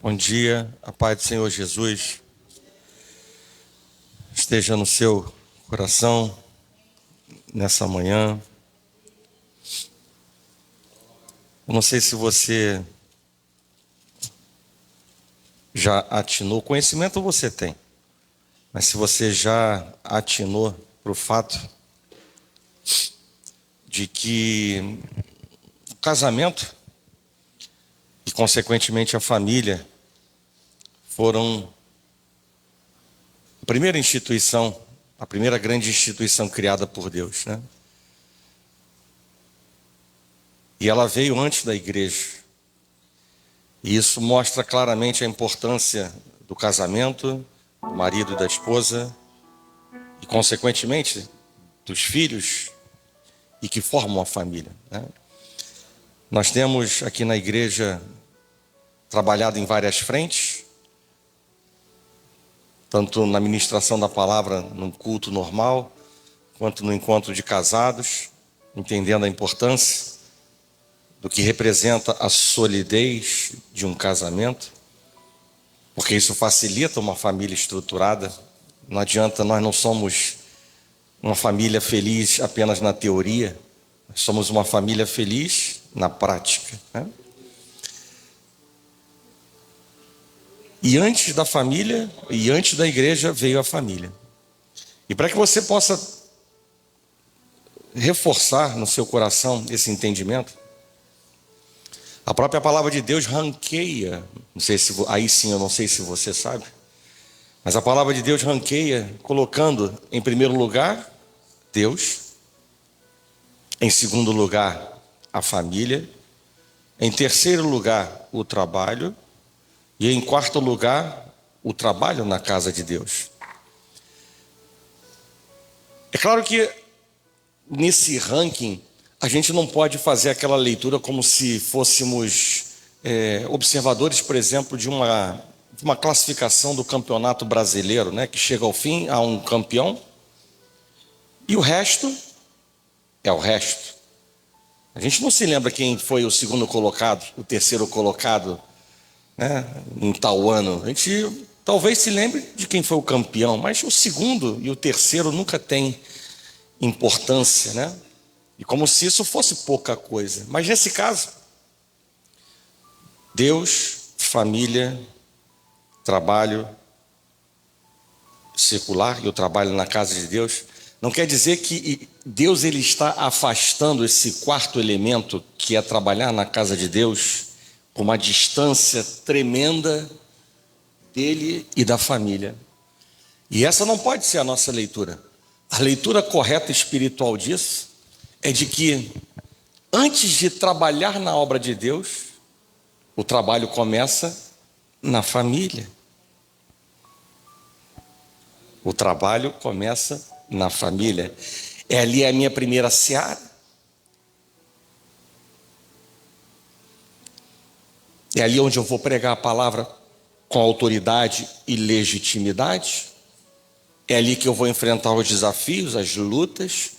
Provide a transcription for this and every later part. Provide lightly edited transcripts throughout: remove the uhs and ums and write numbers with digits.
Bom dia, a paz do Senhor Jesus esteja no seu coração nessa manhã. Eu não sei se você já atinou, conhecimento você tem, mas se você já atinou para o fato de que o casamento e, consequentemente, a família foram a primeira instituição, a primeira grande instituição criada por Deus, né? E ela veio antes da igreja. E isso mostra claramente a importância do casamento, do marido e da esposa, e, consequentemente, dos filhos, e que formam a família, né? Nós temos aqui na igreja trabalhado em várias frentes, tanto na ministração da palavra num culto normal, quanto no encontro de casados, entendendo a importância do que representa a solidez de um casamento, porque isso facilita uma família estruturada. Não adianta, nós não somos uma família feliz apenas na teoria, nós somos uma família feliz na prática, né? E antes da família e antes da igreja veio a família. E para que você possa reforçar no seu coração esse entendimento, a própria palavra de Deus ranqueia, não sei se aí sim, eu não sei se você sabe, mas a palavra de Deus ranqueia colocando em primeiro lugar Deus, em segundo lugar a família, em terceiro lugar o trabalho e em quarto lugar o trabalho na casa de Deus. É claro que nesse ranking a gente não pode fazer aquela leitura como se fôssemos observadores, por exemplo, de uma classificação do campeonato brasileiro, né, que chega ao fim, há um campeão e o resto é o resto. A gente não se lembra quem foi o segundo colocado, o terceiro colocado, né, em tal ano. A gente talvez se lembre de quem foi o campeão, mas o segundo e o terceiro nunca tem importância, né? E como se isso fosse pouca coisa. Mas nesse caso, Deus, família, trabalho secular e o trabalho na casa de Deus, não quer dizer que Deus ele está afastando esse quarto elemento, que é trabalhar na casa de Deus, com uma distância tremenda dele e da família. E essa não pode ser a nossa leitura. A leitura correta espiritual disso é de que antes de trabalhar na obra de Deus, o trabalho começa na família. O trabalho começa na família. É ali a minha primeira seara. É ali onde eu vou pregar a palavra com autoridade e legitimidade. É ali que eu vou enfrentar os desafios, as lutas,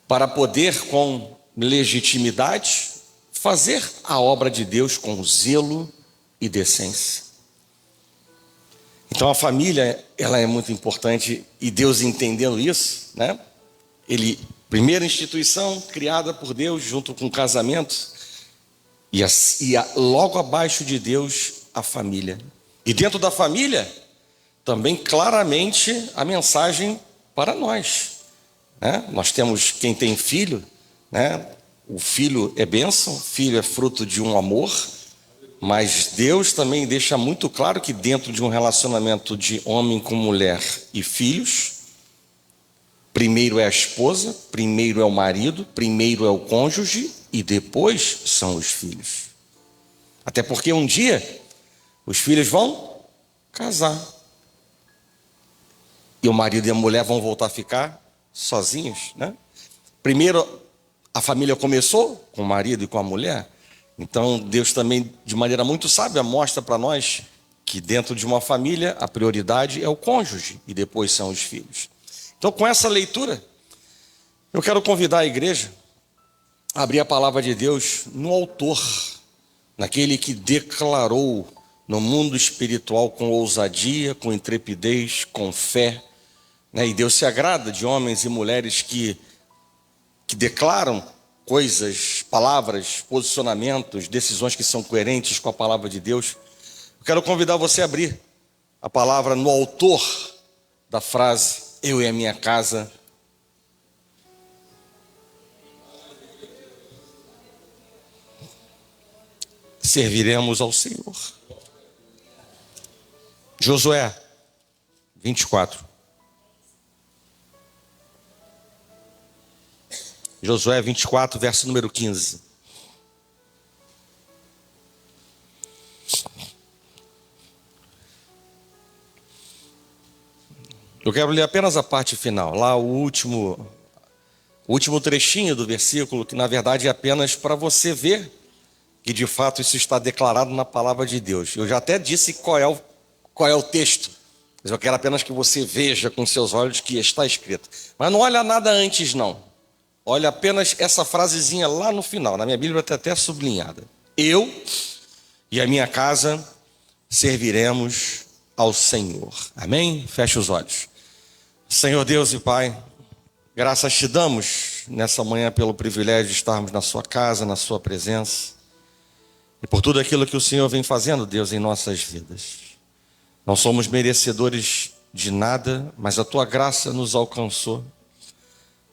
para poder, com legitimidade, fazer a obra de Deus com zelo e decência. Então a família, ela é muito importante, e Deus entendendo isso, né? Ele, primeira instituição criada por Deus junto com o casamento, logo abaixo de Deus a família. E dentro da família, também claramente a mensagem para nós, né? Nós temos quem tem filho, né? O filho é bênção, o filho é fruto de um amor, mas Deus também deixa muito claro que dentro de um relacionamento de homem com mulher e filhos, primeiro é a esposa, primeiro é o marido, primeiro é o cônjuge e depois são os filhos. Até porque um dia os filhos vão casar e o marido e a mulher vão voltar a ficar sozinhos, né? Primeiro a família começou com o marido e com a mulher. Então Deus também, de maneira muito sábia, mostra para nós que dentro de uma família a prioridade é o cônjuge e depois são os filhos. Então, com essa leitura, eu quero convidar a igreja a abrir a palavra de Deus no autor, naquele que declarou no mundo espiritual com ousadia, com intrepidez, com fé, né? E Deus se agrada de homens e mulheres que declaram coisas, palavras, posicionamentos, decisões que são coerentes com a palavra de Deus. Eu quero convidar você a abrir a palavra no autor da frase, eu e a minha casa serviremos ao Senhor. Josué 24. Josué 24, verso número 15. Eu quero ler apenas a parte final, lá o último trechinho do versículo, que na verdade é apenas para você ver que de fato isso está declarado na palavra de Deus. Eu já até disse qual é o texto, mas eu quero apenas que você veja com seus olhos que está escrito. Mas não olha nada antes não. Olha apenas essa frasezinha lá no final, na minha Bíblia está até sublinhada. Eu e a minha casa serviremos ao Senhor. Amém? Feche os olhos. Senhor Deus e Pai, graças te damos nessa manhã pelo privilégio de estarmos na sua casa, na sua presença. E por tudo aquilo que o Senhor vem fazendo, Deus, em nossas vidas. Não somos merecedores de nada, mas a tua graça nos alcançou.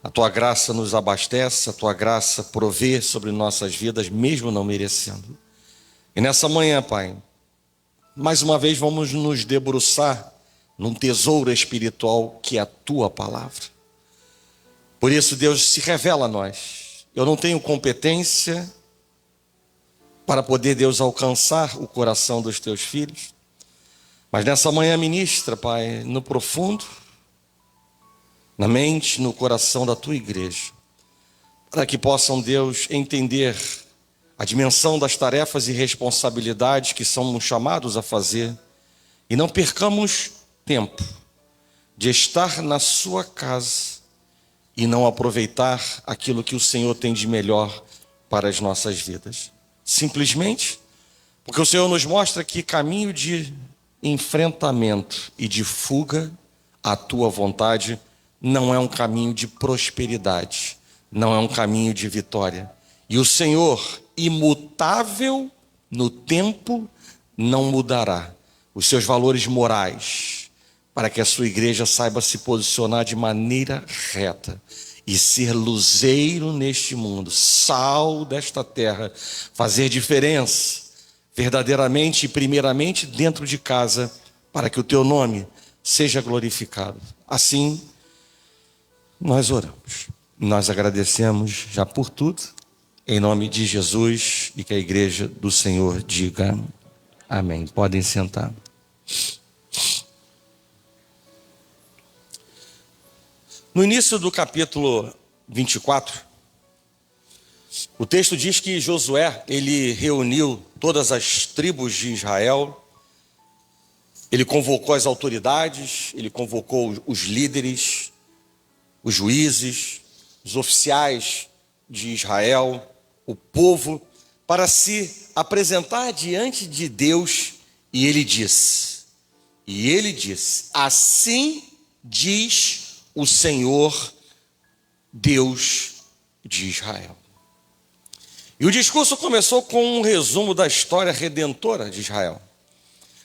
A tua graça nos abastece, a tua graça provê sobre nossas vidas, mesmo não merecendo. E nessa manhã, Pai, mais uma vez vamos nos debruçar num tesouro espiritual que é a tua palavra. Por isso, Deus, se revela a nós. Eu não tenho competência para poder, Deus, alcançar o coração dos teus filhos. Mas nessa manhã ministra, Pai, no profundo, na mente, no coração da tua igreja, para que possam, Deus, entender a dimensão das tarefas e responsabilidades que somos chamados a fazer e não percamos tempo de estar na sua casa e não aproveitar aquilo que o Senhor tem de melhor para as nossas vidas. Simplesmente porque o Senhor nos mostra que caminho de enfrentamento e de fuga à tua vontade não é um caminho de prosperidade, não é um caminho de vitória. E o Senhor, imutável no tempo, não mudará os seus valores morais, para que a sua igreja saiba se posicionar de maneira reta e ser luzeiro neste mundo, sal desta terra, fazer diferença verdadeiramente e primeiramente dentro de casa, para que o teu nome seja glorificado. Assim, nós oramos, nós agradecemos já por tudo, em nome de Jesus, e que a igreja do Senhor diga amém. Podem sentar. No início do capítulo 24, o texto diz que Josué, ele reuniu todas as tribos de Israel, ele convocou as autoridades, ele convocou os líderes, os juízes, os oficiais de Israel, o povo, para se apresentar diante de Deus, e ele disse, assim diz o Senhor, Deus de Israel. E o discurso começou com um resumo da história redentora de Israel.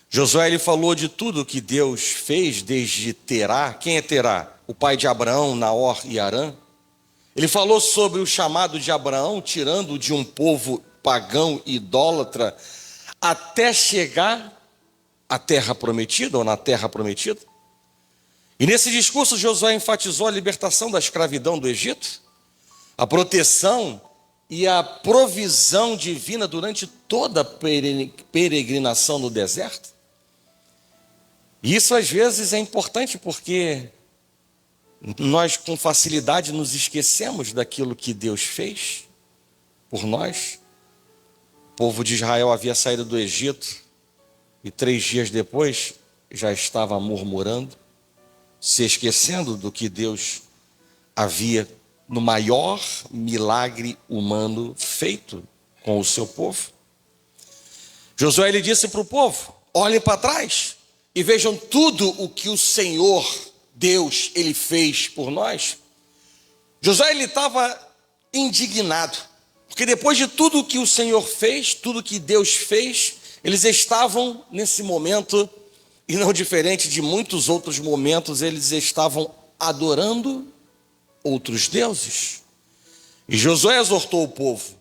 Josué, ele falou de tudo que Deus fez desde Terá. Quem é Terá? O pai de Abraão, Naor e Harã. Ele falou sobre o chamado de Abraão, tirando de um povo pagão idólatra, até chegar à terra prometida, ou na terra prometida. E nesse discurso, Josué enfatizou a libertação da escravidão do Egito, a proteção e a provisão divina durante toda a peregrinação no deserto. E isso às vezes é importante porque nós com facilidade nos esquecemos daquilo que Deus fez por nós. O povo de Israel havia saído do Egito e 3 dias depois já estava murmurando, se esquecendo do que Deus havia no maior milagre humano feito com o seu povo. Josué ele disse para o povo: olhem para trás e vejam tudo o que o Senhor, Deus, ele fez por nós. Josué ele estava indignado, porque depois de tudo o que o Senhor fez, tudo que Deus fez, eles estavam nesse momento, e não diferente de muitos outros momentos, eles estavam adorando outros deuses. E Josué exortou o povo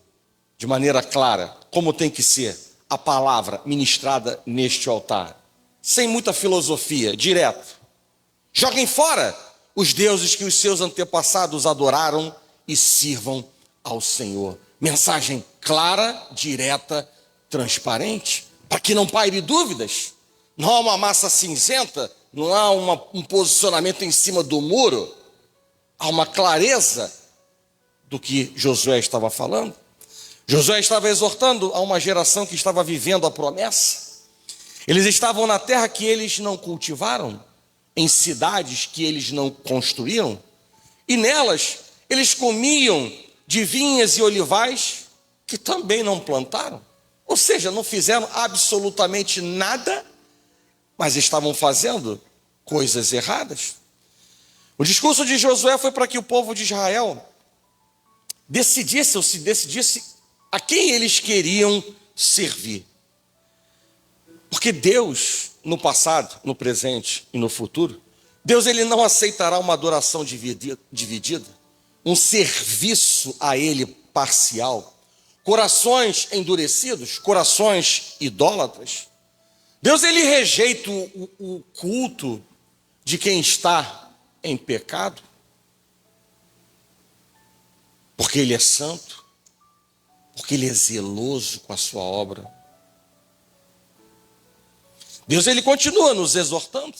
de maneira clara, como tem que ser a palavra ministrada neste altar, sem muita filosofia, direto. Joguem fora os deuses que os seus antepassados adoraram e sirvam ao Senhor. Mensagem clara, direta, transparente, para que não paire dúvidas. Não há uma massa cinzenta, não há um posicionamento em cima do muro. Há uma clareza do que Josué estava falando. Josué estava exortando a uma geração que estava vivendo a promessa. Eles estavam na terra que eles não cultivaram, em cidades que eles não construíram, e nelas eles comiam de vinhas e olivais que também não plantaram. Ou seja, não fizeram absolutamente nada, mas estavam fazendo coisas erradas. O discurso de Josué foi para que o povo de Israel decidisse a quem eles queriam servir. Porque Deus, no passado, no presente e no futuro, Deus ele não aceitará uma adoração dividida, um serviço a Ele parcial, corações endurecidos, corações idólatras. Deus ele rejeita o culto de quem está em pecado, porque Ele é santo, porque Ele é zeloso com a sua obra. Deus ele continua nos exortando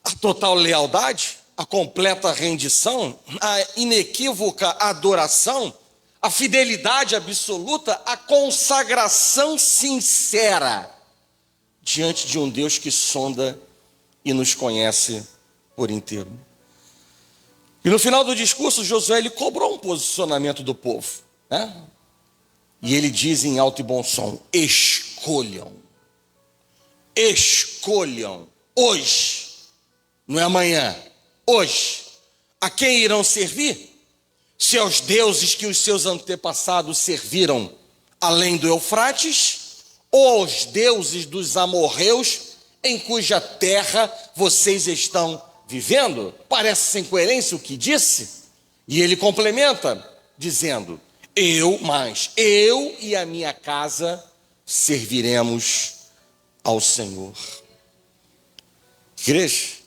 a total lealdade, a completa rendição, a inequívoca adoração, a fidelidade absoluta, a consagração sincera diante de um Deus que sonda e nos conhece por inteiro. E no final do discurso, Josué ele cobrou um posicionamento do povo, né? E ele diz em alto e bom som: escolham hoje, não é amanhã, hoje, a quem irão servir? Se aos deuses que os seus antepassados serviram além do Eufrates, ou aos deuses dos amorreus em cuja terra vocês estão vivendo? Parece sem coerência o que disse. E ele complementa dizendo: eu e a minha casa serviremos ao Senhor. Igreja,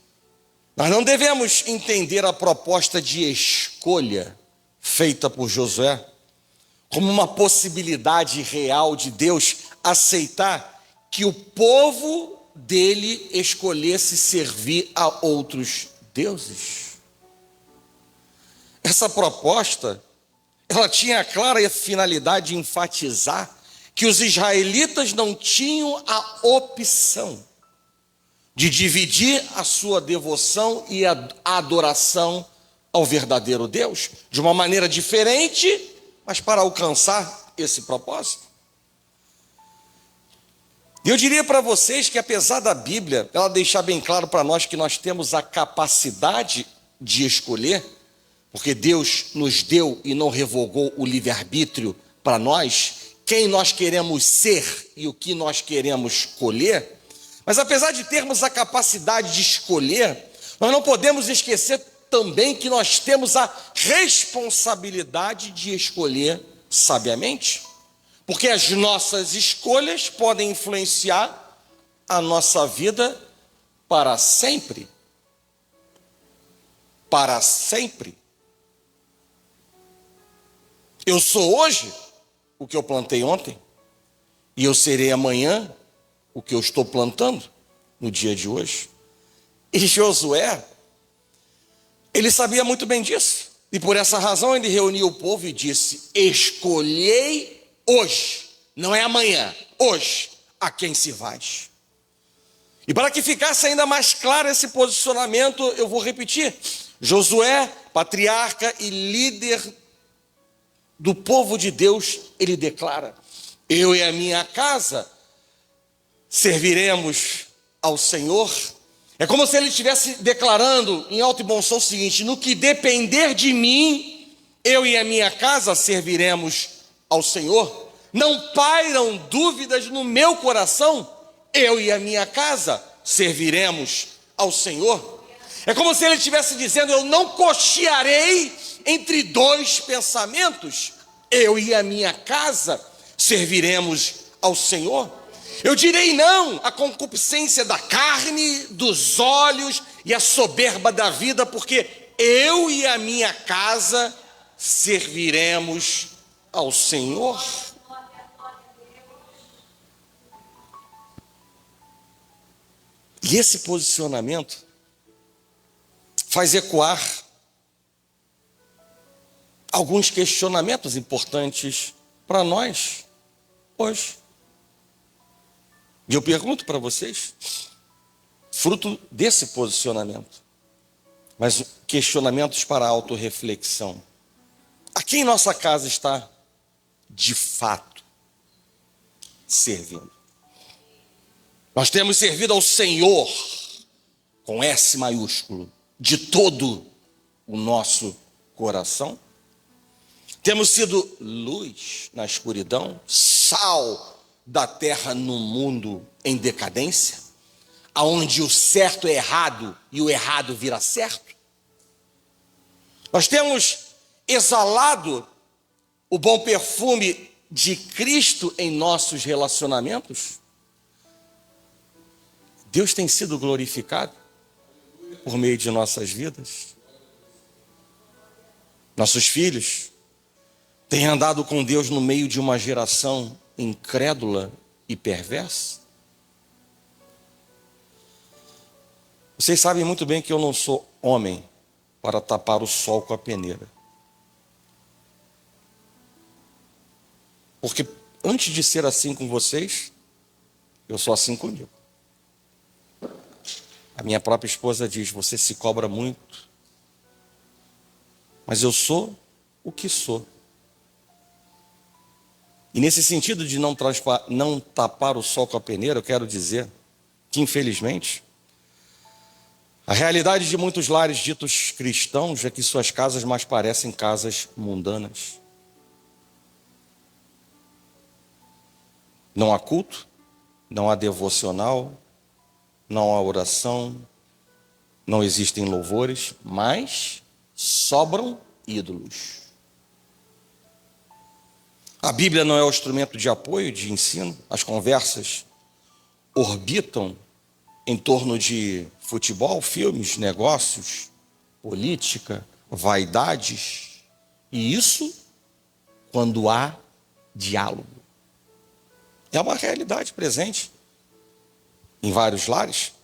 nós não devemos entender a proposta de escolha feita por Josué como uma possibilidade real de Deus aceitar que o povo dele escolhesse servir a outros deuses. Essa proposta, ela tinha a clara finalidade de enfatizar que os israelitas não tinham a opção de dividir a sua devoção e a adoração ao verdadeiro Deus de uma maneira diferente, mas para alcançar esse propósito. E eu diria para vocês que, apesar da Bíblia ela deixar bem claro para nós que nós temos a capacidade de escolher, porque Deus nos deu e não revogou o livre-arbítrio para nós, quem nós queremos ser e o que nós queremos colher, mas apesar de termos a capacidade de escolher, nós não podemos esquecer também que nós temos a responsabilidade de escolher sabiamente, porque as nossas escolhas podem influenciar a nossa vida para sempre. Para sempre. Eu sou hoje o que eu plantei ontem, e eu serei amanhã o que eu estou plantando no dia de hoje. E Josué, ele sabia muito bem disso, e por essa razão ele reuniu o povo e disse: escolhei hoje, não é amanhã, hoje, a quem se vais. E para que ficasse ainda mais claro esse posicionamento, eu vou repetir: Josué, patriarca e líder do povo de Deus, ele declara: eu e a minha casa serviremos ao Senhor. É como se ele estivesse declarando em alto e bom som o seguinte: no que depender de mim, eu e a minha casa serviremos ao Senhor. Não pairam dúvidas no meu coração, eu e a minha casa serviremos ao Senhor. É como se ele estivesse dizendo: eu não cochearei entre dois pensamentos, eu e a minha casa serviremos ao Senhor. Eu direi não à concupiscência da carne, dos olhos e à soberba da vida, porque eu e a minha casa serviremos ao Senhor. E esse posicionamento faz ecoar alguns questionamentos importantes para nós hoje. E eu pergunto para vocês, fruto desse posicionamento, mas questionamentos para a autorreflexão: a quem nossa casa está de fato servindo? Nós temos servido ao Senhor, com S maiúsculo, de todo o nosso coração? Temos sido luz na escuridão, sal da terra no mundo em decadência, aonde o certo é errado e o errado vira certo? Nós temos exalado o bom perfume de Cristo em nossos relacionamentos? Deus tem sido glorificado por meio de nossas vidas? Nossos filhos têm andado com Deus no meio de uma geração incrédula e perversa? Vocês sabem muito bem que eu não sou homem para tapar o sol com a peneira. Porque antes de ser assim com vocês, eu sou assim comigo. A minha própria esposa diz: você se cobra muito. Mas eu sou o que sou. E nesse sentido de não tapar o sol com a peneira, eu quero dizer que, infelizmente, a realidade de muitos lares ditos cristãos é que suas casas mais parecem casas mundanas. Não há culto, não há devocional, não há oração, não existem louvores, mas sobram ídolos. A Bíblia não é o instrumento de apoio, de ensino. As conversas orbitam em torno de futebol, filmes, negócios, política, vaidades. E isso quando há diálogo. É uma realidade presente em vários lares,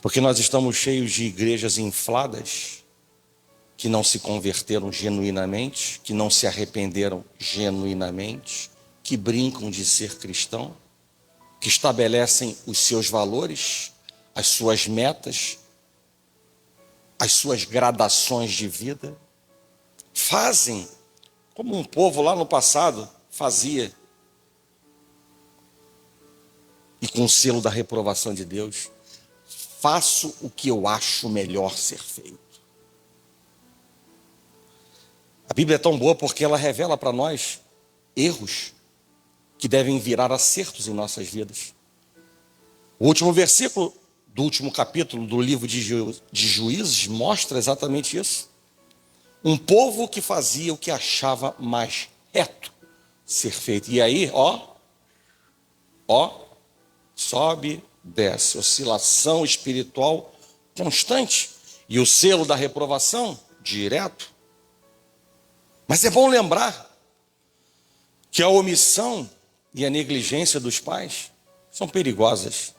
porque nós estamos cheios de igrejas infladas, que não se converteram genuinamente, que não se arrependeram genuinamente, que brincam de ser cristão, que estabelecem os seus valores, as suas metas, as suas gradações de vida, fazem como um povo lá no passado fazia, e com o selo da reprovação de Deus: faço o que eu acho melhor ser feito. A Bíblia é tão boa porque ela revela para nós erros que devem virar acertos em nossas vidas. O último versículo do último capítulo do livro de Juízes mostra exatamente isso. Um povo que fazia o que achava mais reto ser feito. E aí, sobe, desce, oscilação espiritual constante. E o selo da reprovação direto. Mas é bom lembrar que a omissão e a negligência dos pais são perigosas.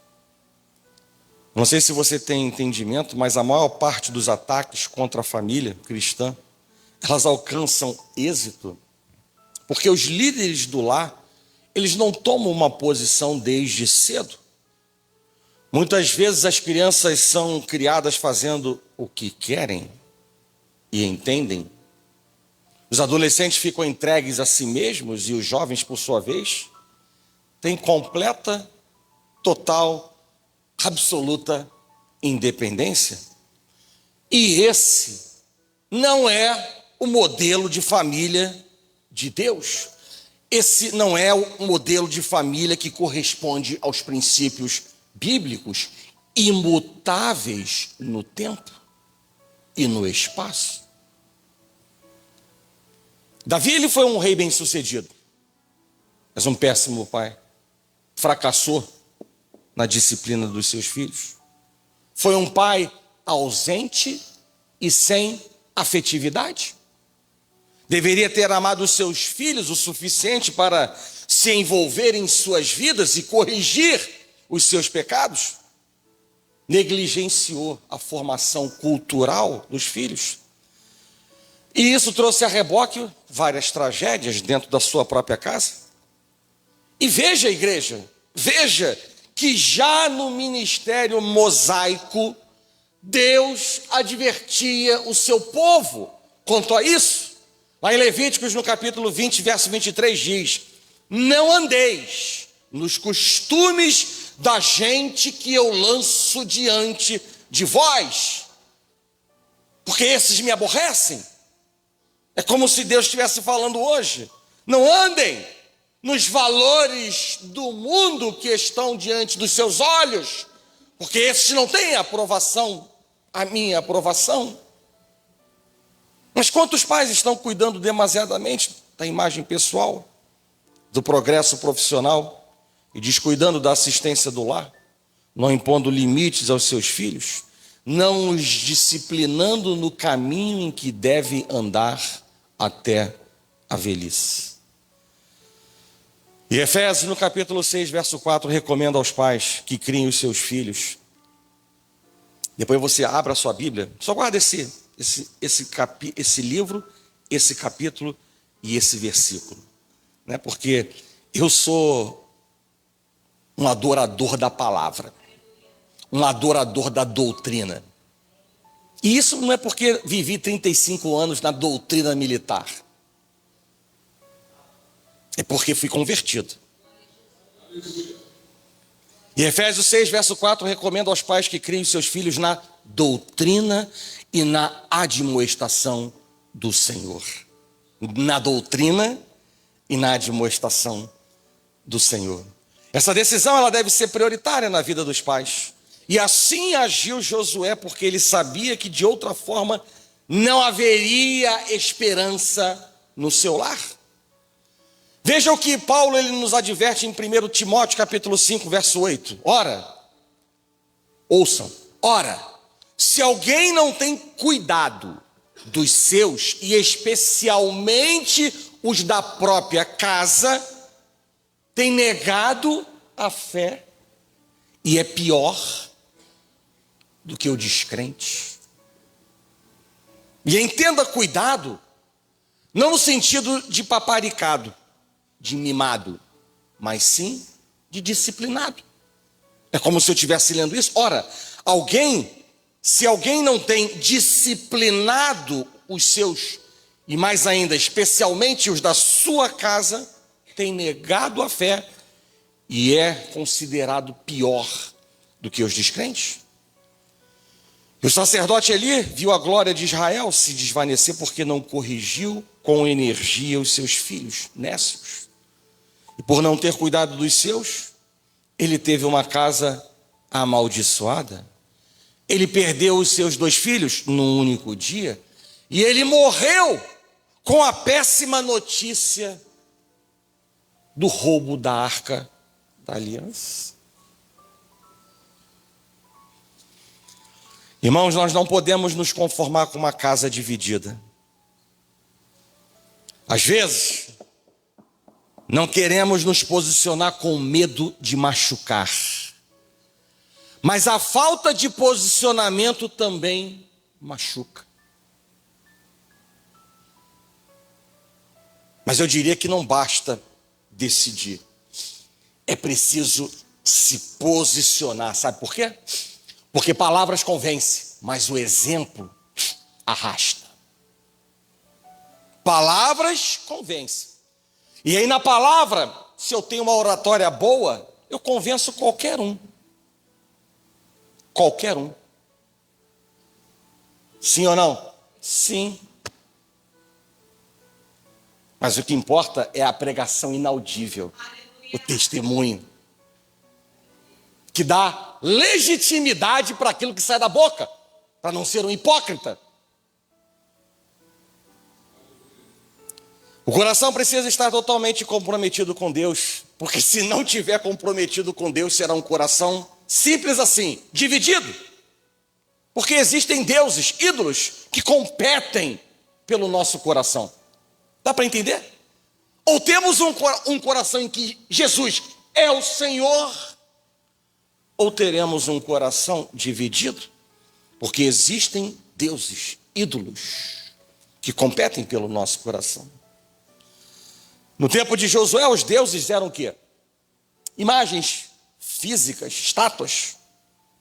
Não sei se você tem entendimento, mas a maior parte dos ataques contra a família cristã, elas alcançam êxito porque os líderes do lar, eles não tomam uma posição desde cedo. Muitas vezes as crianças são criadas fazendo o que querem e entendem. Os adolescentes ficam entregues a si mesmos e os jovens, por sua vez, têm completa total, absoluta independência. E esse não é o modelo de família de Deus. Esse não é o modelo de família que corresponde aos princípios bíblicos, imutáveis no tempo e no espaço. Davi, ele foi um rei bem-sucedido, mas um péssimo pai. Fracassou na disciplina dos seus filhos. Foi um pai ausente e sem afetividade. Deveria ter amado os seus filhos o suficiente para se envolver em suas vidas e corrigir os seus pecados. Negligenciou a formação cultural dos filhos. E isso trouxe a reboque várias tragédias dentro da sua própria casa. E veja, igreja, veja que já no ministério mosaico, Deus advertia o seu povo quanto a isso. Lá em Levíticos, no capítulo 20, verso 23, diz: não andeis nos costumes da gente que eu lanço diante de vós, porque esses me aborrecem. É como se Deus estivesse falando hoje: não andem nos valores do mundo que estão diante dos seus olhos, porque esses não têm aprovação, a minha aprovação. Mas quantos pais estão cuidando demasiadamente da imagem pessoal, do progresso profissional e descuidando da assistência do lar, não impondo limites aos seus filhos, não os disciplinando no caminho em que deve andar até a velhice? E Efésios, no capítulo 6, verso 4, recomenda aos pais que criem os seus filhos. Depois você abra a sua Bíblia, só guarda esse livro, esse capítulo e esse versículo, né? Porque eu sou um adorador da palavra, um adorador da doutrina. E isso não é porque vivi 35 anos na doutrina militar. É porque fui convertido. E Efésios 6, verso 4, recomenda aos pais que criem seus filhos na doutrina e na admoestação do Senhor. Na doutrina e na admoestação do Senhor. Essa decisão, ela deve ser prioritária na vida dos pais. E assim agiu Josué, porque ele sabia que de outra forma não haveria esperança no seu lar. Veja o que Paulo ele nos adverte em 1 Timóteo capítulo 5, verso 8. Ora, ouçam, ora, se alguém não tem cuidado dos seus, e especialmente os da própria casa, tem negado a fé e é pior do que o descrente. E entenda cuidado, não no sentido de paparicado, de mimado, mas sim de disciplinado. É como se eu estivesse lendo isso. Ora, se alguém não tem disciplinado os seus, e mais ainda, especialmente os da sua casa, tem negado a fé e é considerado pior do que os descrentes. E o sacerdote Eli viu a glória de Israel se desvanecer porque não corrigiu com energia os seus filhos nécios. E por não ter cuidado dos seus, ele teve uma casa amaldiçoada. Ele perdeu os seus 2 filhos num único dia. E ele morreu com a péssima notícia do roubo da arca da aliança. Irmãos, nós não podemos nos conformar com uma casa dividida. Às vezes, não queremos nos posicionar com medo de machucar. Mas a falta de posicionamento também machuca. Mas eu diria que não basta decidir. É preciso se posicionar. Sabe por quê? Porque palavras convencem, mas o exemplo arrasta. Palavras convencem. E aí na palavra, se eu tenho uma oratória boa, eu convenço qualquer um. Qualquer um. Sim ou não? Sim. Mas o que importa é a pregação inaudível, o testemunho, que dá legitimidade para aquilo que sai da boca, para não ser um hipócrita. O coração precisa estar totalmente comprometido com Deus, porque se não tiver comprometido com Deus, será um coração simples assim, dividido. Porque existem deuses, ídolos, que competem pelo nosso coração. Dá para entender? Ou temos um coração em que Jesus é o Senhor, ou teremos um coração dividido, porque existem deuses, ídolos, que competem pelo nosso coração. No tempo de Josué, os deuses eram o quê? Imagens físicas, estátuas.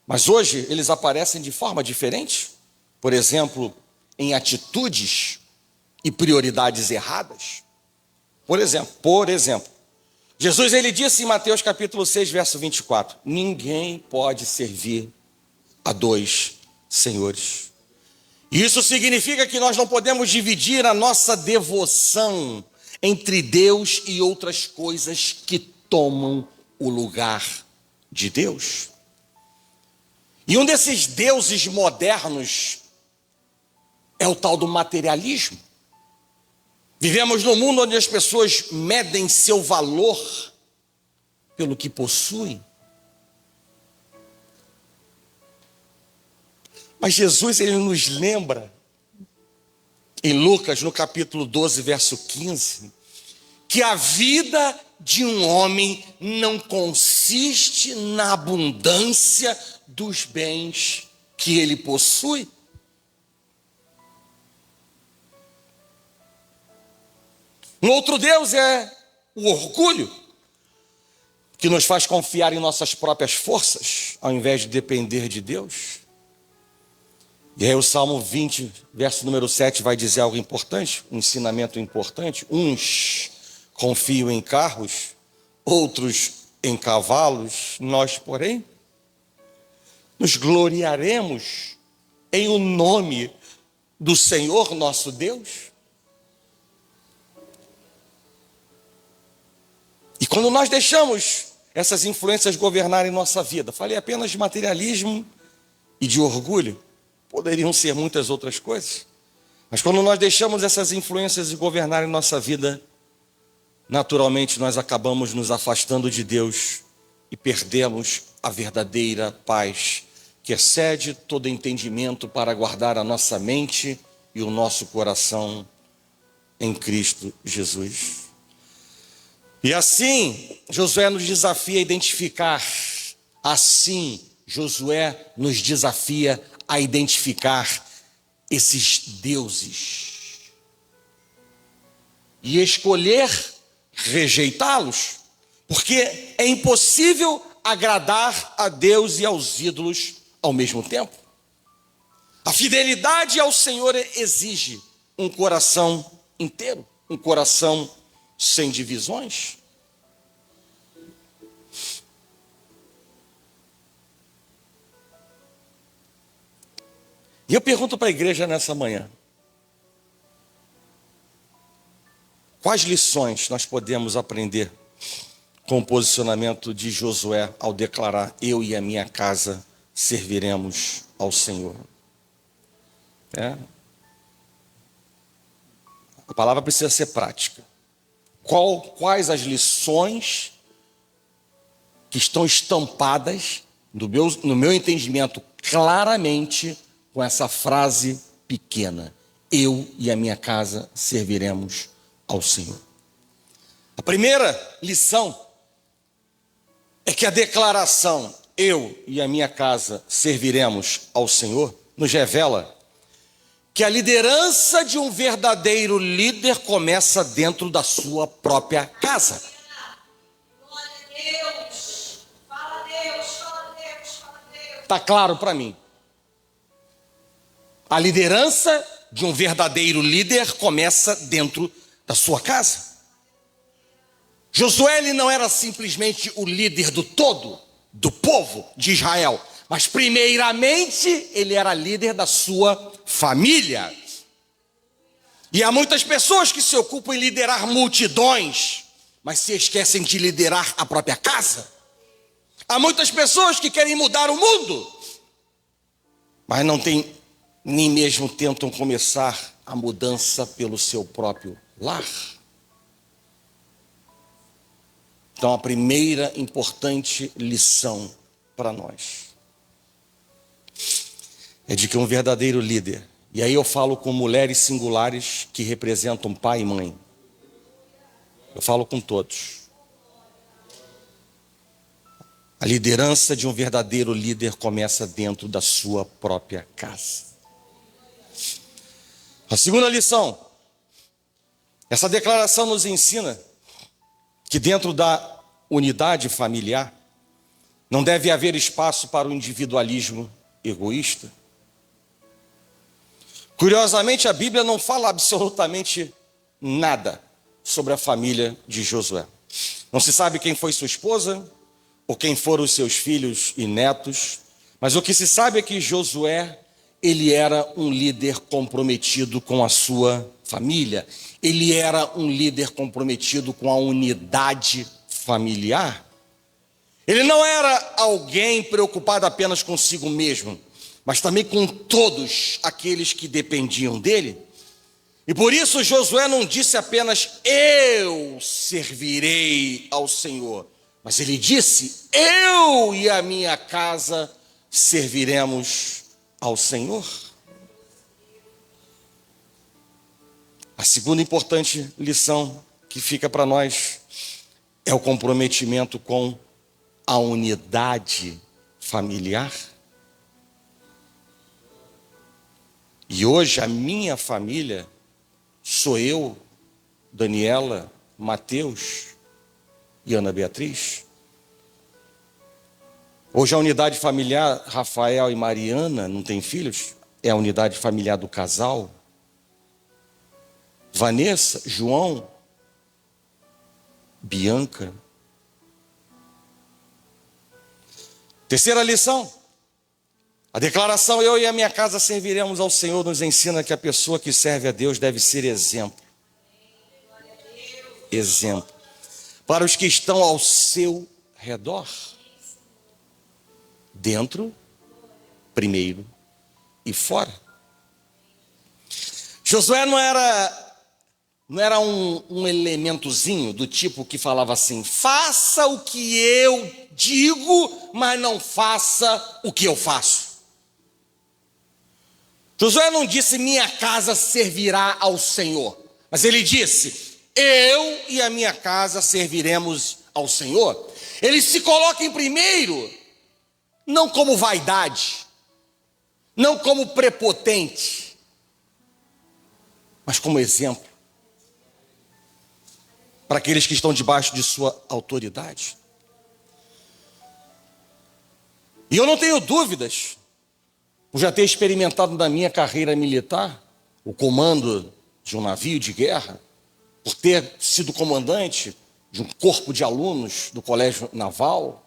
Mas hoje eles aparecem de forma diferente. Por exemplo, em atitudes e prioridades erradas. Por exemplo, Jesus ele disse em Mateus capítulo 6, verso 24: ninguém pode servir a dois senhores. Isso significa que nós não podemos dividir a nossa devoção entre Deus e outras coisas que tomam o lugar de Deus. E um desses deuses modernos é o tal do materialismo. Vivemos num mundo onde as pessoas medem seu valor pelo que possuem. Mas Jesus ele nos lembra em Lucas, no capítulo 12, verso 15, que a vida de um homem não consiste na abundância dos bens que ele possui. Um outro Deus é o orgulho, que nos faz confiar em nossas próprias forças, ao invés de depender de Deus. E aí o Salmo 20, verso número 7, vai dizer algo importante, um ensinamento importante. Uns confiam em carros, outros em cavalos, nós, porém, nos gloriaremos em o nome do Senhor nosso Deus. E quando nós deixamos essas influências governarem nossa vida, falei apenas de materialismo e de orgulho, poderiam ser muitas outras coisas, mas quando nós deixamos essas influências governarem nossa vida, naturalmente nós acabamos nos afastando de Deus e perdemos a verdadeira paz, que excede todo entendimento, para guardar a nossa mente e o nosso coração em Cristo Jesus. E assim, Josué nos desafia a identificar, esses deuses e escolher rejeitá-los, porque é impossível agradar a Deus e aos ídolos ao mesmo tempo. A fidelidade ao Senhor exige um coração inteiro, um coração sem divisões. E eu pergunto para a igreja nessa manhã: quais lições nós podemos aprender com o posicionamento de Josué ao declarar: eu e a minha casa serviremos ao Senhor? A palavra precisa ser prática. Quais as lições que estão estampadas no meu entendimento claramente com essa frase pequena: eu e a minha casa serviremos ao Senhor? A primeira lição é que a declaração eu e a minha casa serviremos ao Senhor nos revela que a liderança de um verdadeiro líder começa dentro da sua própria casa. Glória a Deus. Fala Deus, fala Deus, fala Deus. Está claro para mim? A liderança de um verdadeiro líder começa dentro da sua casa. Josué ele não era simplesmente o líder do todo, do povo de Israel, mas primeiramente ele era líder da sua família. E há muitas pessoas que se ocupam em liderar multidões, mas se esquecem de liderar a própria casa. Há muitas pessoas que querem mudar o mundo, mas nem mesmo tentam começar a mudança pelo seu próprio lar. Então, a primeira importante lição para nós é de que um verdadeiro líder, e aí eu falo com mulheres singulares que representam pai e mãe, eu falo com todos. A liderança de um verdadeiro líder começa dentro da sua própria casa. A segunda lição, essa declaração nos ensina que dentro da unidade familiar não deve haver espaço para o individualismo egoísta. Curiosamente, a Bíblia não fala absolutamente nada sobre a família de Josué. Não se sabe quem foi sua esposa ou quem foram os seus filhos e netos, mas o que se sabe é que Josué, ele era um líder comprometido com a sua família. Ele era um líder comprometido com a unidade familiar. Ele não era alguém preocupado apenas consigo mesmo, mas também com todos aqueles que dependiam dele. E por isso Josué não disse apenas, eu servirei ao Senhor, mas ele disse, eu e a minha casa serviremos ao Senhor. A segunda importante lição que fica para nós é o comprometimento com a unidade familiar. E hoje a minha família sou eu, Daniela, Mateus e Ana Beatriz. Hoje a unidade familiar, Rafael e Mariana, não tem filhos, é a unidade familiar do casal. Vanessa, João, Bianca. Terceira lição, a declaração eu e a minha casa serviremos ao Senhor nos ensina que a pessoa que serve a Deus deve ser exemplo. Exemplo. Para os que estão ao seu redor. Dentro, primeiro e fora. Josué não era um elementozinho do tipo que falava assim, faça o que eu digo, mas não faça o que eu faço. Josué não disse, minha casa servirá ao Senhor, mas ele disse, eu e a minha casa serviremos ao Senhor. Ele se coloca em primeiro, não como vaidade, não como prepotente, mas como exemplo para aqueles que estão debaixo de sua autoridade. E eu não tenho dúvidas, por já ter experimentado na minha carreira militar o comando de um navio de guerra, por ter sido comandante de um corpo de alunos do colégio naval,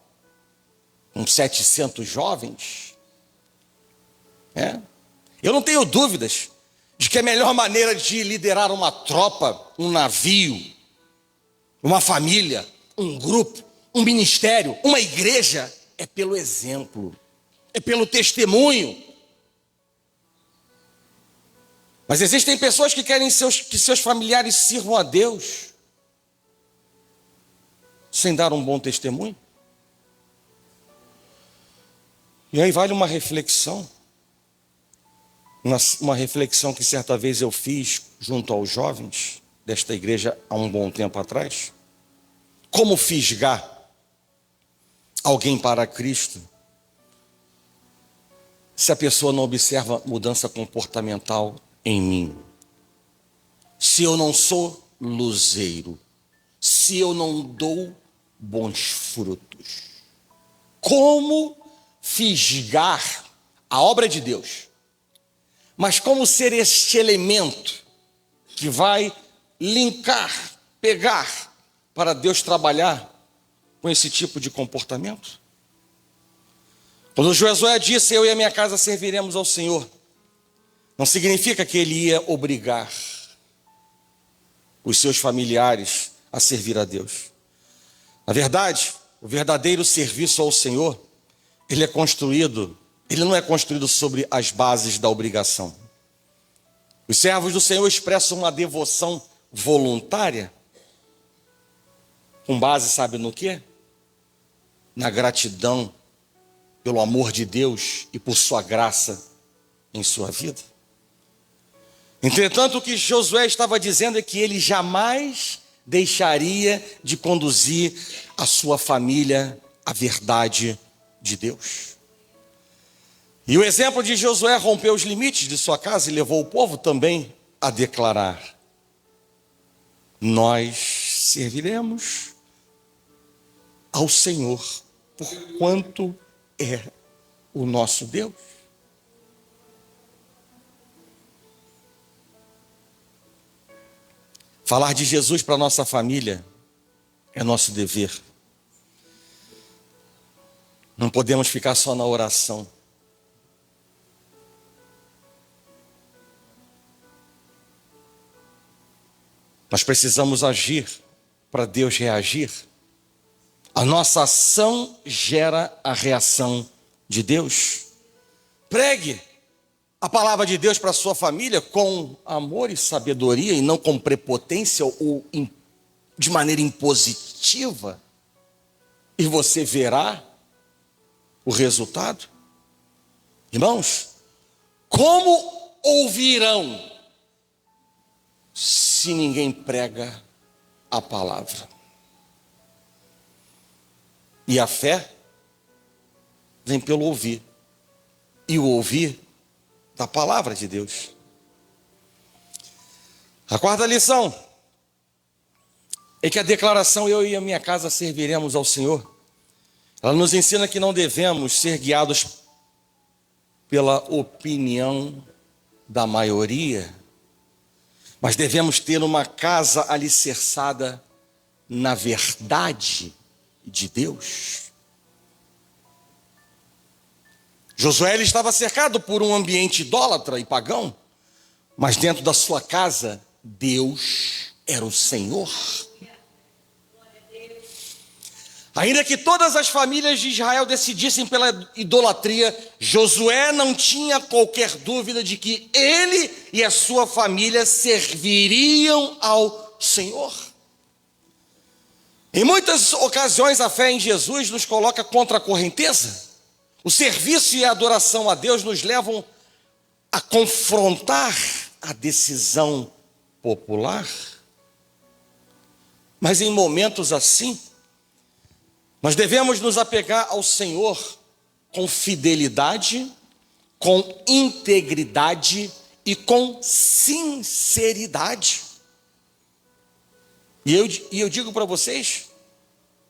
com 700 jovens. Eu não tenho dúvidas de que a melhor maneira de liderar uma tropa, um navio, uma família, um grupo, um ministério, uma igreja, é pelo exemplo, é pelo testemunho. Mas existem pessoas que querem que seus familiares sirvam a Deus sem dar um bom testemunho. E aí vale uma reflexão. Uma reflexão que certa vez eu fiz junto aos jovens desta igreja há um bom tempo atrás. Como fisgar alguém para Cristo se a pessoa não observa mudança comportamental em mim? Se eu não sou luzeiro, se eu não dou bons frutos, como fisgar a obra de Deus? Mas como ser este elemento que vai linkar, pegar para Deus trabalhar com esse tipo de comportamento? Quando Josué disse, eu e a minha casa serviremos ao Senhor, não significa que ele ia obrigar os seus familiares a servir a Deus. Na verdade, o verdadeiro serviço ao Senhor, ele não é construído sobre as bases da obrigação. Os servos do Senhor expressam uma devoção voluntária, com base, sabe no quê? Na gratidão pelo amor de Deus e por sua graça em sua vida. Entretanto, o que Josué estava dizendo é que ele jamais deixaria de conduzir a sua família à verdade de Deus. E o exemplo de Josué rompeu os limites de sua casa e levou o povo também a declarar: nós serviremos ao Senhor, porquanto é o nosso Deus. Falar de Jesus para a nossa família é nosso dever. Não podemos ficar só na oração. Nós precisamos agir para Deus reagir. A nossa ação gera a reação de Deus. Pregue a palavra de Deus para a sua família com amor e sabedoria e não com prepotência ou de maneira impositiva. E você verá o resultado. Irmãos, como ouvirão se ninguém prega a palavra? E a fé vem pelo ouvir. E o ouvir da palavra de Deus. A quarta lição é que a declaração eu e a minha casa serviremos ao Senhor, ela nos ensina que não devemos ser guiados pela opinião da maioria, mas devemos ter uma casa alicerçada na verdade de Deus. Josué ele estava cercado por um ambiente idólatra e pagão, mas dentro da sua casa, Deus era o Senhor. Ainda que todas as famílias de Israel decidissem pela idolatria, Josué não tinha qualquer dúvida de que ele e a sua família serviriam ao Senhor. Em muitas ocasiões, a fé em Jesus nos coloca contra a correnteza. O serviço e a adoração a Deus nos levam a confrontar a decisão popular. Mas em momentos assim, nós devemos nos apegar ao Senhor com fidelidade, com integridade e com sinceridade. E eu digo para vocês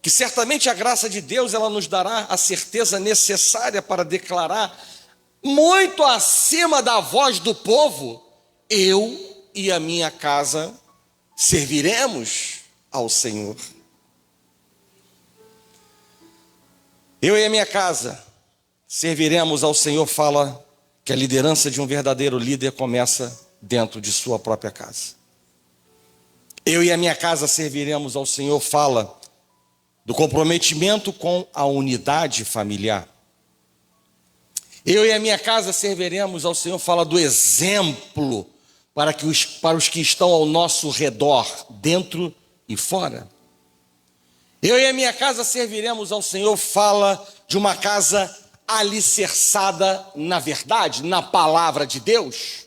que certamente a graça de Deus ela nos dará a certeza necessária para declarar, muito acima da voz do povo, eu e a minha casa serviremos ao Senhor. Eu e a minha casa serviremos ao Senhor, fala que a liderança de um verdadeiro líder começa dentro de sua própria casa. Eu e a minha casa serviremos ao Senhor, fala do comprometimento com a unidade familiar. Eu e a minha casa serviremos ao Senhor, fala do exemplo para os que estão ao nosso redor, dentro e fora. Eu e a minha casa serviremos ao Senhor, fala de uma casa alicerçada na verdade, na palavra de Deus.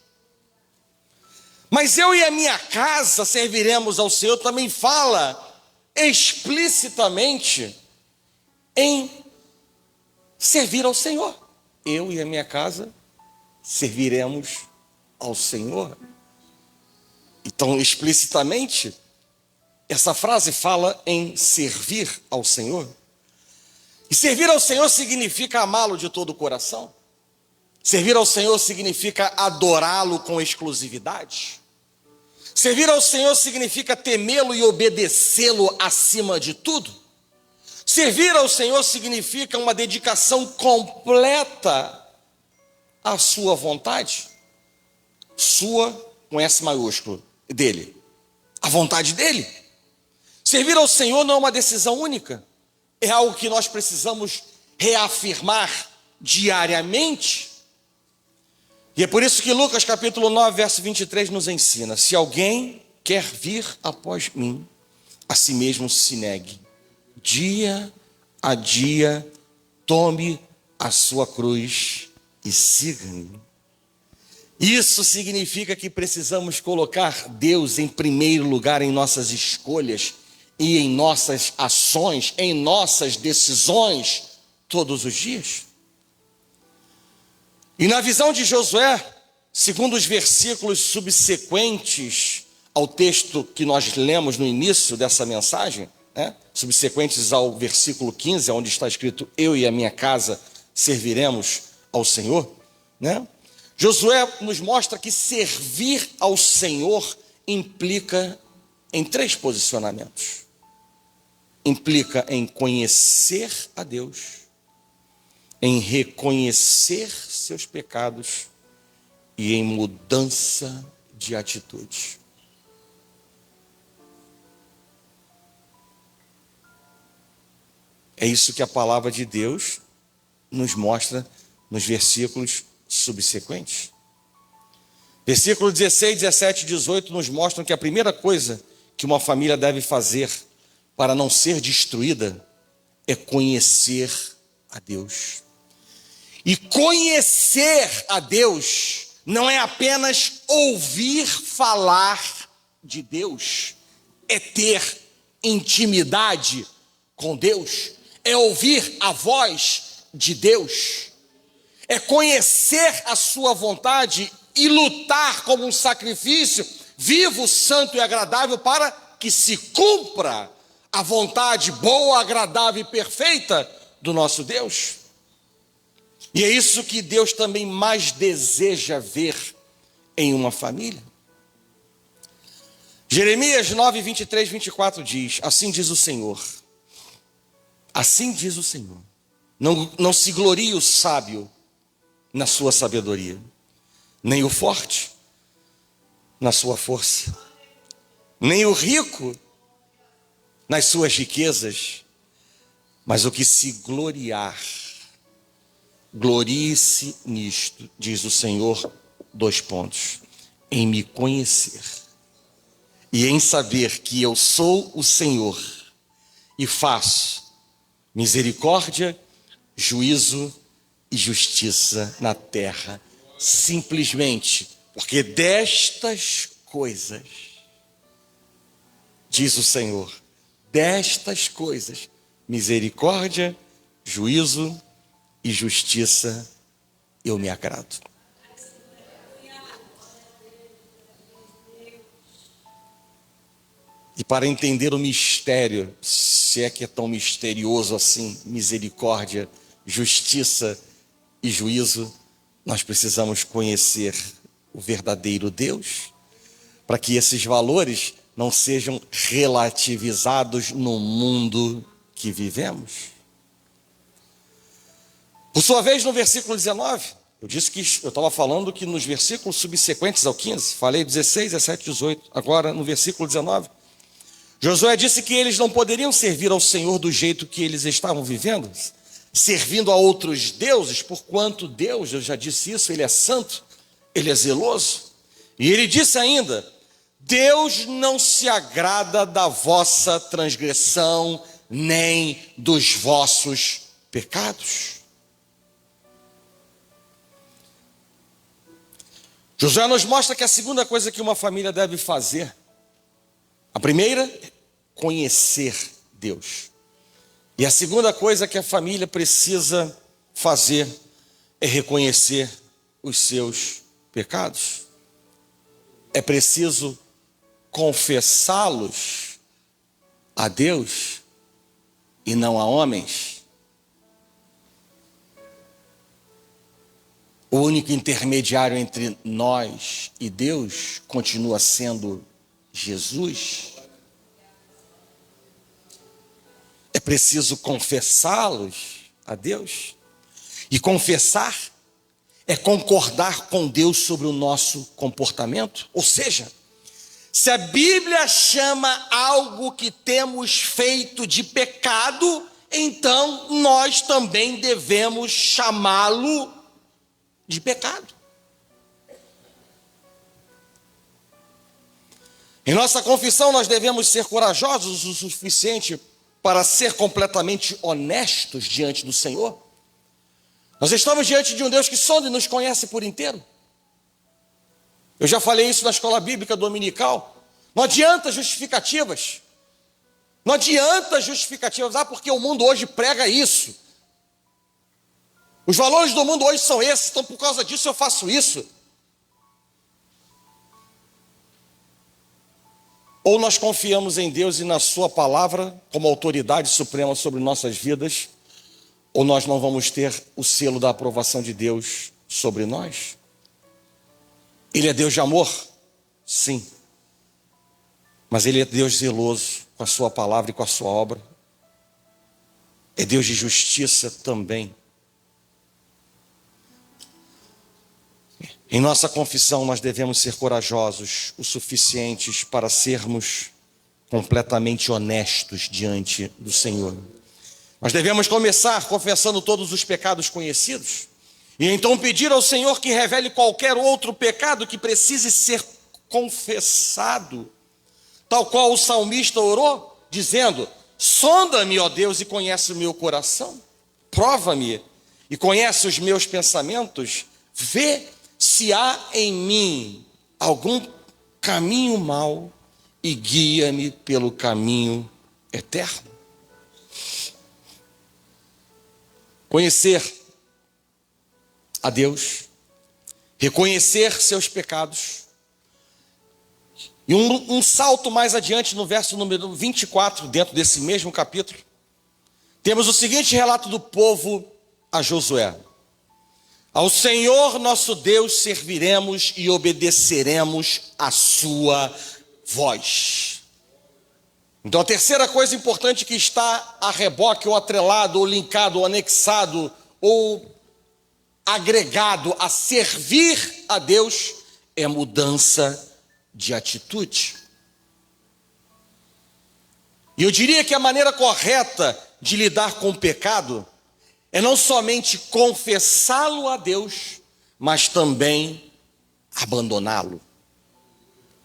Mas eu e a minha casa serviremos ao Senhor também fala explicitamente em servir ao Senhor. Eu e a minha casa serviremos ao Senhor. Então, explicitamente, essa frase fala em servir ao Senhor. E servir ao Senhor significa amá-lo de todo o coração. Servir ao Senhor significa adorá-lo com exclusividade. Servir ao Senhor significa temê-lo e obedecê-lo acima de tudo. Servir ao Senhor significa uma dedicação completa à sua vontade. Sua, com S maiúsculo, dele. A vontade dele. Servir ao Senhor não é uma decisão única. É algo que nós precisamos reafirmar diariamente. E é por isso que Lucas capítulo 9, verso 23 nos ensina: se alguém quer vir após mim, a si mesmo se negue. Dia a dia, tome a sua cruz e siga-me. Isso significa que precisamos colocar Deus em primeiro lugar em nossas escolhas e em nossas ações, em nossas decisões, todos os dias. E na visão de Josué, segundo os versículos subsequentes ao texto que nós lemos no início dessa mensagem, subsequentes ao versículo 15, onde está escrito: eu e a minha casa serviremos ao Senhor, Josué nos mostra que servir ao Senhor implica em 3 posicionamentos. Implica em conhecer a Deus, em reconhecer seus pecados e em mudança de atitude. É isso que a palavra de Deus nos mostra nos versículos subsequentes. Versículo 16, 17 e 18 nos mostram que a primeira coisa que uma família deve fazer para não ser destruída é conhecer a Deus. E conhecer a Deus não é apenas ouvir falar de Deus, é ter intimidade com Deus, é ouvir a voz de Deus, é conhecer a sua vontade e lutar como um sacrifício vivo, santo e agradável para que se cumpra a vontade boa, agradável e perfeita do nosso Deus. E é isso que Deus também mais deseja ver em uma família. Jeremias 9, 23, 24 diz: assim diz o Senhor, não se glorie o sábio na sua sabedoria, nem o forte na sua força, nem o rico nas suas riquezas, mas o que se gloriar, glorie-se nisto, diz o Senhor, : em me conhecer e em saber que eu sou o Senhor e faço misericórdia, juízo e justiça na terra, simplesmente porque destas coisas, diz o Senhor, destas coisas, misericórdia, juízo e justiça, eu me agrado. E para entender o mistério, se é que é tão misterioso assim, misericórdia, justiça e juízo, nós precisamos conhecer o verdadeiro Deus, para que esses valores não sejam relativizados no mundo que vivemos. Por sua vez, no versículo 19, eu disse que eu estava falando que nos versículos subsequentes ao 15, falei 16, 17, 18, agora no versículo 19, Josué disse que eles não poderiam servir ao Senhor do jeito que eles estavam vivendo, servindo a outros deuses, porquanto Deus, eu já disse isso, Ele é santo, Ele é zeloso. E Ele disse ainda: Deus não se agrada da vossa transgressão, nem dos vossos pecados. Josué nos mostra que a segunda coisa que uma família deve fazer, a primeira, conhecer Deus. E a segunda coisa que a família precisa fazer é reconhecer os seus pecados. É preciso confessá-los a Deus e não a homens. O único intermediário entre nós e Deus continua sendo Jesus. É preciso confessá-los a Deus. E confessar é concordar com Deus sobre o nosso comportamento. Ou seja, se a Bíblia chama algo que temos feito de pecado, então nós também devemos chamá-lo de pecado. Em nossa confissão, nós devemos ser corajosos o suficiente para ser completamente honestos diante do Senhor. Nós estamos diante de um Deus que sonda e nos conhece por inteiro. Eu já falei isso na escola bíblica dominical. Não adianta justificativas. Não adianta justificativas. Porque o mundo hoje prega isso. Os valores do mundo hoje são esses, então por causa disso eu faço isso. Ou nós confiamos em Deus e na sua palavra como autoridade suprema sobre nossas vidas, ou nós não vamos ter o selo da aprovação de Deus sobre nós. Ele é Deus de amor? Sim. Mas Ele é Deus zeloso com a sua palavra e com a sua obra. É Deus de justiça também. Em nossa confissão, nós devemos ser corajosos o suficientes para sermos completamente honestos diante do Senhor. Nós devemos começar confessando todos os pecados conhecidos e então pedir ao Senhor que revele qualquer outro pecado que precise ser confessado, tal qual o salmista orou, dizendo: sonda-me, ó Deus, e conhece o meu coração, prova-me e conhece os meus pensamentos, vê se há em mim algum caminho mau e guia-me pelo caminho eterno. Conhecer a Deus, reconhecer seus pecados. E um salto mais adiante, no verso número 24, dentro desse mesmo capítulo, temos o seguinte relato do povo a Josué: ao Senhor nosso Deus serviremos e obedeceremos a sua voz. Então a terceira coisa importante que está a reboque, ou atrelado, ou linkado, ou anexado, ou agregado a servir a Deus, é mudança de atitude. E eu diria que a maneira correta de lidar com o pecado é não somente confessá-lo a Deus, mas também abandoná-lo.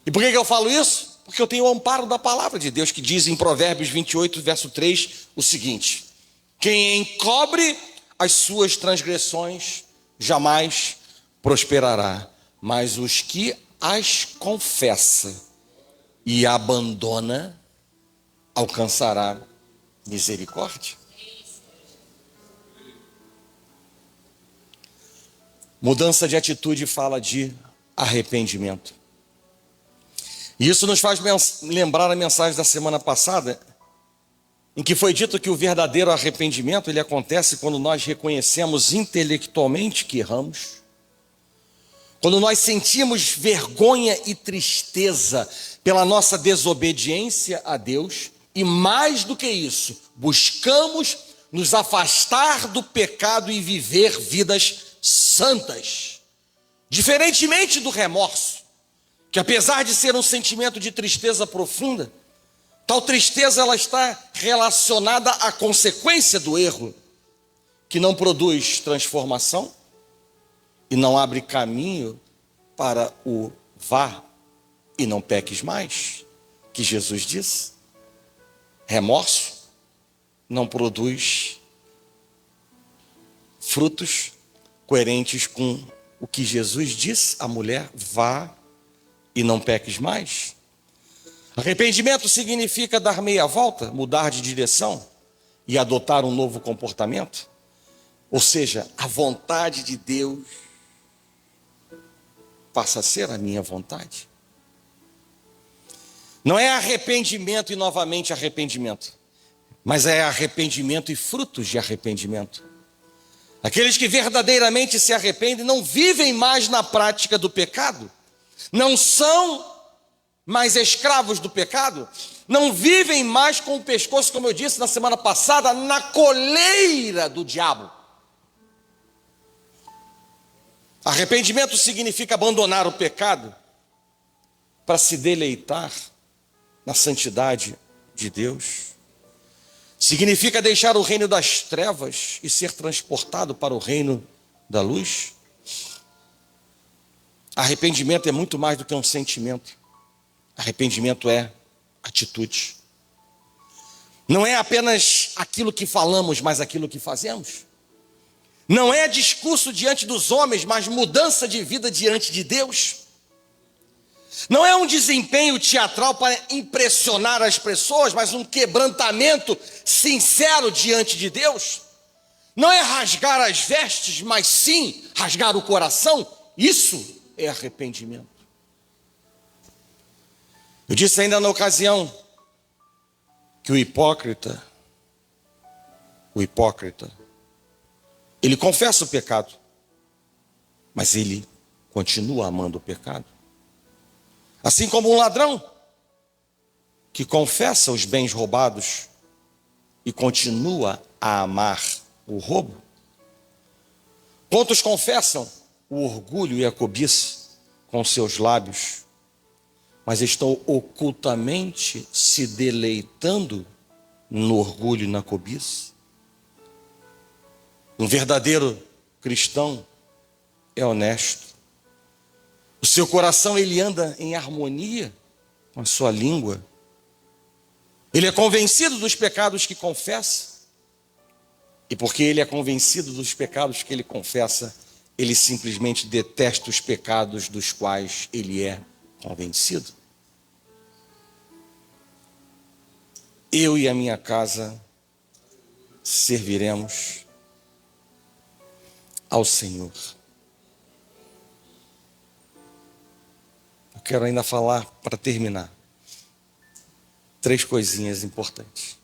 E por que eu falo isso? Porque eu tenho o amparo da palavra de Deus, que diz em Provérbios 28, verso 3, o seguinte: quem encobre as suas transgressões jamais prosperará, mas os que as confessa e abandona alcançará misericórdia. Mudança de atitude fala de arrependimento. E isso nos faz lembrar a mensagem da semana passada, em que foi dito que o verdadeiro arrependimento, ele acontece quando nós reconhecemos intelectualmente que erramos, quando nós sentimos vergonha e tristeza pela nossa desobediência a Deus, e mais do que isso, buscamos nos afastar do pecado e viver vidas santas. Diferentemente do remorso, que apesar de ser um sentimento de tristeza profunda, tal tristeza ela está relacionada à consequência do erro, que não produz transformação e não abre caminho para o vá e não peques mais, que Jesus disse. Remorso não produz frutos coerentes com o que Jesus disse à mulher: vá e não peques mais. Arrependimento significa dar meia volta, mudar de direção e adotar um novo comportamento. Ou seja, a vontade de Deus passa a ser a minha vontade. Não é arrependimento e novamente arrependimento, mas é arrependimento e frutos de arrependimento. Aqueles que verdadeiramente se arrependem não vivem mais na prática do pecado, não são mais escravos do pecado, não vivem mais com o pescoço, como eu disse na semana passada, na coleira do diabo. Arrependimento significa abandonar o pecado para se deleitar na santidade de Deus. Significa deixar o reino das trevas e ser transportado para o reino da luz. Arrependimento é muito mais do que um sentimento. Arrependimento é atitude. Não é apenas aquilo que falamos, mas aquilo que fazemos. Não é discurso diante dos homens, mas mudança de vida diante de Deus. Não é um desempenho teatral para impressionar as pessoas, mas um quebrantamento sincero diante de Deus. Não é rasgar as vestes, mas sim rasgar o coração. Isso é arrependimento. Eu disse ainda na ocasião que o hipócrita, ele confessa o pecado, mas ele continua amando o pecado. Assim como um ladrão que confessa os bens roubados e continua a amar o roubo. Quantos confessam o orgulho e a cobiça com seus lábios, mas estão ocultamente se deleitando no orgulho e na cobiça? Um verdadeiro cristão é honesto. O seu coração, ele anda em harmonia com a sua língua. Ele é convencido dos pecados que confessa. E porque ele é convencido dos pecados que ele confessa, ele simplesmente detesta os pecados dos quais ele é convencido. Eu e a minha casa serviremos ao Senhor. Eu quero ainda falar, para terminar, 3 coisinhas importantes.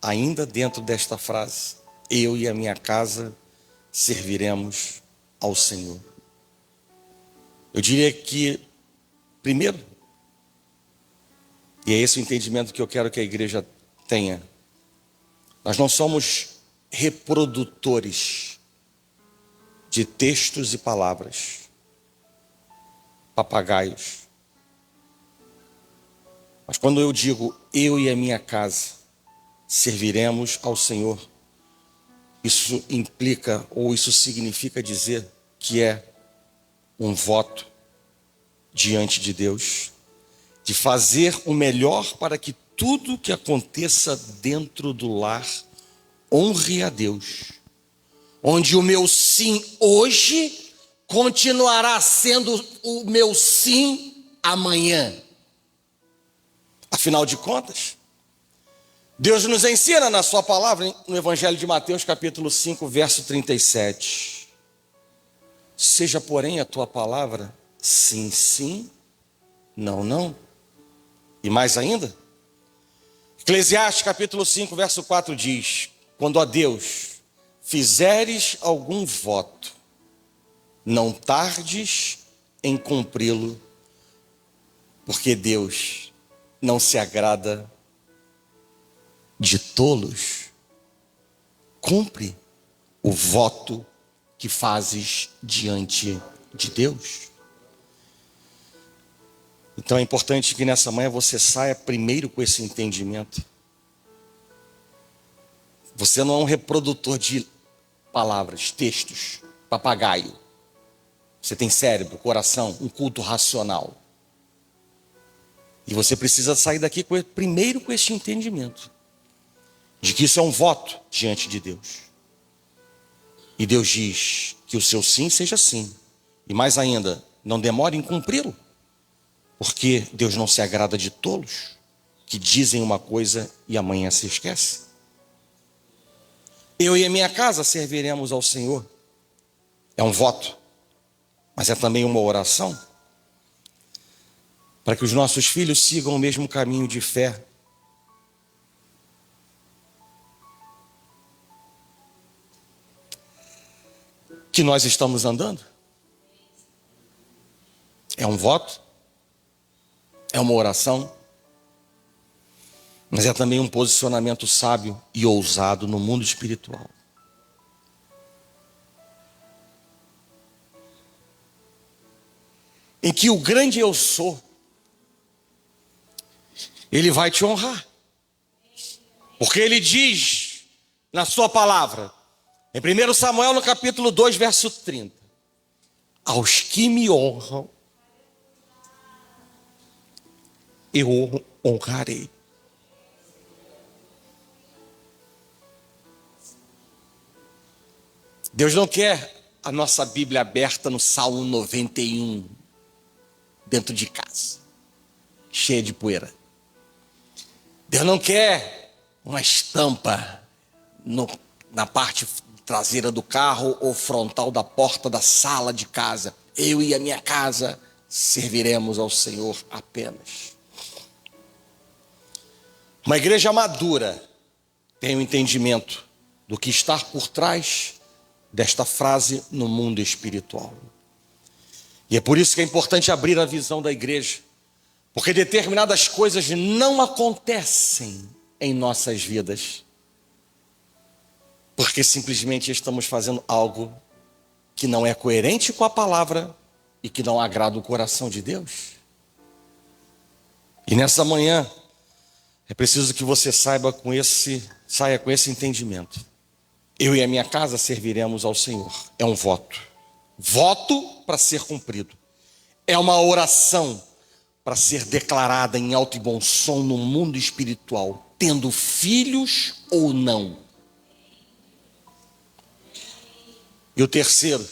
Ainda dentro desta frase, eu e a minha casa serviremos ao Senhor. Eu diria que, primeiro, e é esse o entendimento que eu quero que a igreja tenha, nós não somos reprodutores de textos e palavras, papagaios. Mas quando eu digo eu e a minha casa serviremos ao Senhor, isso implica, ou isso significa dizer que é um voto diante de Deus, de fazer o melhor para que tudo que aconteça dentro do lar honre a Deus, onde o meu sim hoje continuará sendo o meu sim amanhã. Afinal de contas, Deus nos ensina na sua palavra, no Evangelho de Mateus, capítulo 5, verso 37. Seja, porém, a tua palavra sim, sim, não, não. E mais ainda, Eclesiastes, capítulo 5, verso 4 diz: quando a Deus fizeres algum voto, não tardes em cumpri-lo, porque Deus não se agrada de tolos. Cumpre o voto que fazes diante de Deus. Então é importante que nessa manhã você saia primeiro com esse entendimento. Você não é um reprodutor de palavras, textos, papagaio. Você tem cérebro, coração, um culto racional. E você precisa sair daqui primeiro com esse entendimento de que isso é um voto diante de Deus. E Deus diz que o seu sim seja sim. E mais ainda, não demore em cumpri-lo. Porque Deus não se agrada de tolos que dizem uma coisa e amanhã se esquece. Eu e a minha casa serviremos ao Senhor. É um voto, mas é também uma oração para que os nossos filhos sigam o mesmo caminho de fé que nós estamos andando. É um voto, é uma oração, mas é também um posicionamento sábio e ousado no mundo espiritual. Em que o grande eu sou, ele vai te honrar. Porque ele diz na sua palavra, em 1 Samuel no capítulo 2, verso 30, aos que me honram, eu honrarei. Deus não quer a nossa Bíblia aberta no Salmo 91, dentro de casa, cheia de poeira. Deus não quer uma estampa na parte traseira do carro ou frontal da porta da sala de casa. Eu e a minha casa serviremos ao Senhor apenas. Uma igreja madura tem um entendimento do que está por trás desta frase no mundo espiritual. E é por isso que é importante abrir a visão da igreja, porque determinadas coisas não acontecem em nossas vidas, porque simplesmente estamos fazendo algo que não é coerente com a palavra e que não agrada o coração de Deus. E nessa manhã é preciso que você saia com esse entendimento. Eu e a minha casa serviremos ao Senhor. É um voto. Voto para ser cumprido. É uma oração para ser declarada em alto e bom som no mundo espiritual, tendo filhos ou não. E o terceiro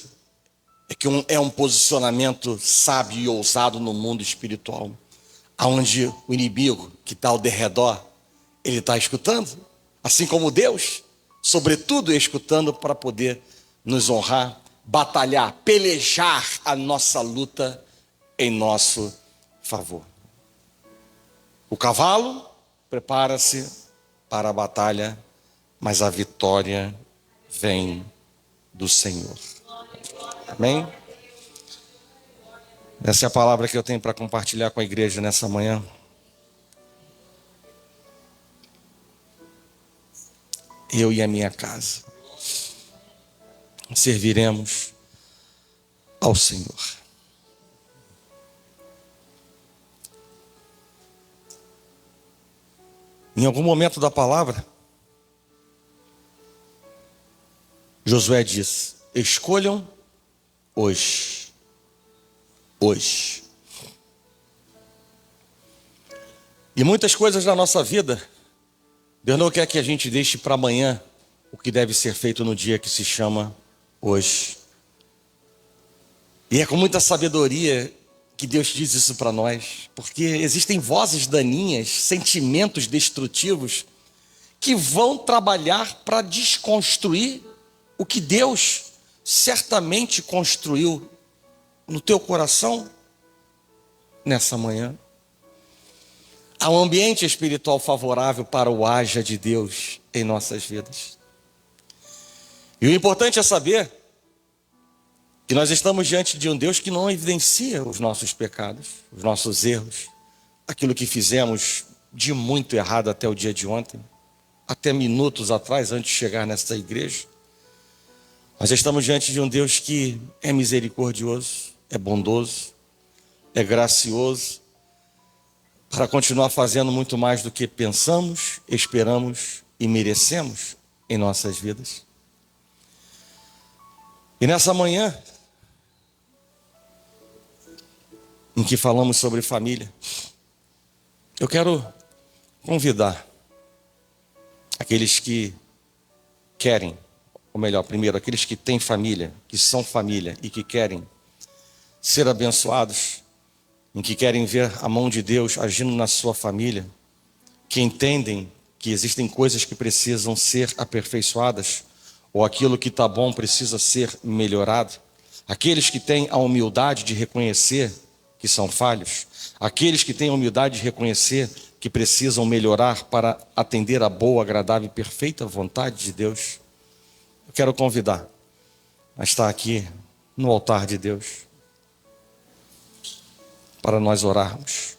é que é um posicionamento sábio e ousado no mundo espiritual, onde o inimigo que está ao derredor, ele está escutando, assim como Deus, sobretudo escutando para poder nos honrar, batalhar, pelejar a nossa luta em nosso favor. O cavalo prepara-se para a batalha, mas a vitória vem do Senhor. Amém? Essa é a palavra que eu tenho para compartilhar com a igreja nessa manhã. Eu e a minha casa serviremos ao Senhor. Em algum momento da palavra, Josué diz: escolham hoje. Hoje. E muitas coisas da nossa vida, Deus não quer que a gente deixe para amanhã o que deve ser feito no dia que se chama hoje. E é com muita sabedoria que Deus diz isso para nós, porque existem vozes daninhas, sentimentos destrutivos que vão trabalhar para desconstruir o que Deus certamente construiu no teu coração nessa manhã. Há um ambiente espiritual favorável para o haja de Deus em nossas vidas. E o importante é saber que nós estamos diante de um Deus que não evidencia os nossos pecados, os nossos erros, aquilo que fizemos de muito errado até o dia de ontem, até minutos atrás, antes de chegar nesta igreja. Nós estamos diante de um Deus que é misericordioso, é bondoso, é gracioso, para continuar fazendo muito mais do que pensamos, esperamos e merecemos em nossas vidas. E nessa manhã, em que falamos sobre família, eu quero convidar aqueles que querem, ou melhor, primeiro, aqueles que têm família, que são família e que querem ser abençoados, em que querem ver a mão de Deus agindo na sua família, que entendem que existem coisas que precisam ser aperfeiçoadas, ou aquilo que está bom precisa ser melhorado, aqueles que têm a humildade de reconhecer que são falhos, aqueles que têm a humildade de reconhecer que precisam melhorar para atender a boa, agradável e perfeita vontade de Deus. Eu quero convidar a estar aqui no altar de Deus para nós orarmos.